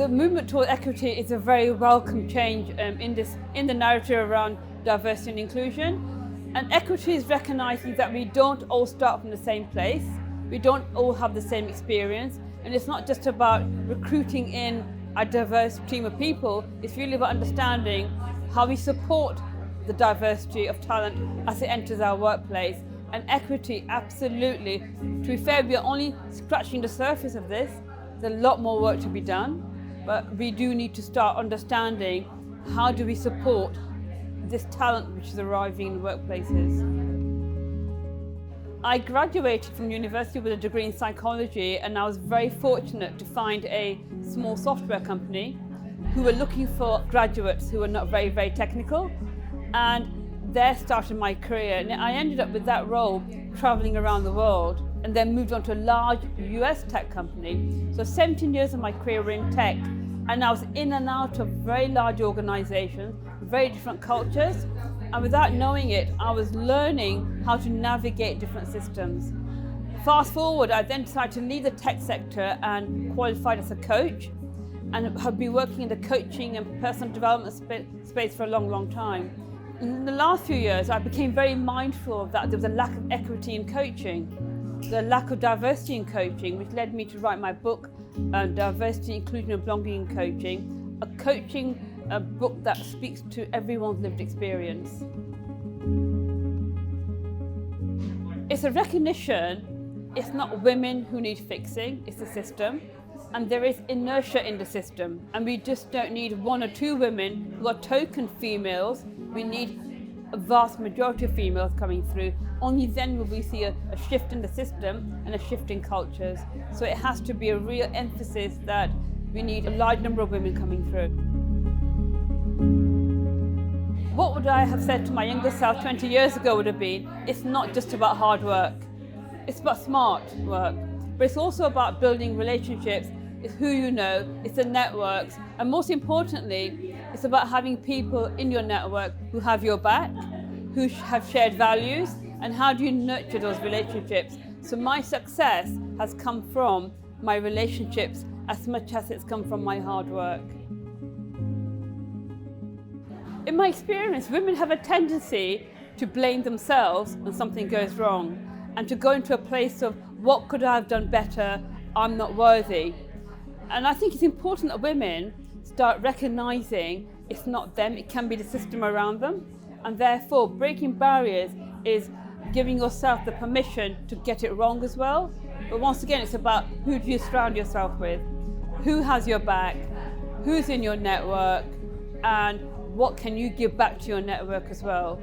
The movement toward equity is a very welcome change in the narrative around diversity and inclusion. And equity is recognizing that we don't all start from the same place, we don't all have the same experience, and it's not just about recruiting in a diverse team of people, it's really about understanding how we support the diversity of talent as it enters our workplace. And equity, absolutely. To be fair, we are only scratching the surface of this. There's a lot more work to be done, but we do need to start understanding how do we support this talent which is arriving in workplaces. I graduated from university with a degree in psychology, and I was very fortunate to find a small software company who were looking for graduates who were not very, very technical, and there started my career. And I ended up with that role traveling around the world, and then moved on to a large US tech company. So 17 years of my career were in tech, and I was in and out of very large organizations, very different cultures, and without knowing it, I was learning how to navigate different systems. Fast forward, I then decided to leave the tech sector and qualified as a coach, and have been working in the coaching and personal development space for a long, long time. In the last few years, I became very mindful of that there was a lack of equity in coaching, the lack of diversity in coaching, which led me to write my book, Diversity, Inclusion and Belonging in Coaching, a book that speaks to everyone's lived experience. It's a recognition, it's not women who need fixing, it's the system. And there is inertia in the system, and we just don't need one or two women who are token females. We need a vast majority of females coming through. Only then will we see a shift in the system and a shift in cultures. So it has to be a real emphasis that we need a large number of women coming through. What would I have said to my younger self 20 years ago would have been, it's not just about hard work, it's about smart work, but it's also about building relationships. It's who you know, it's the networks, and most importantly, it's about having people in your network who have your back, who have shared values, and how do you nurture those relationships. So my success has come from my relationships as much as it's come from my hard work. In my experience, women have a tendency to blame themselves when something goes wrong, and to go into a place of, what could I have done better? I'm not worthy. And I think it's important that women start recognizing it's not them, it can be the system around them. And therefore, breaking barriers is giving yourself the permission to get it wrong as well. But once again, it's about who do you surround yourself with? Who has your back? Who's in your network? And what can you give back to your network as well?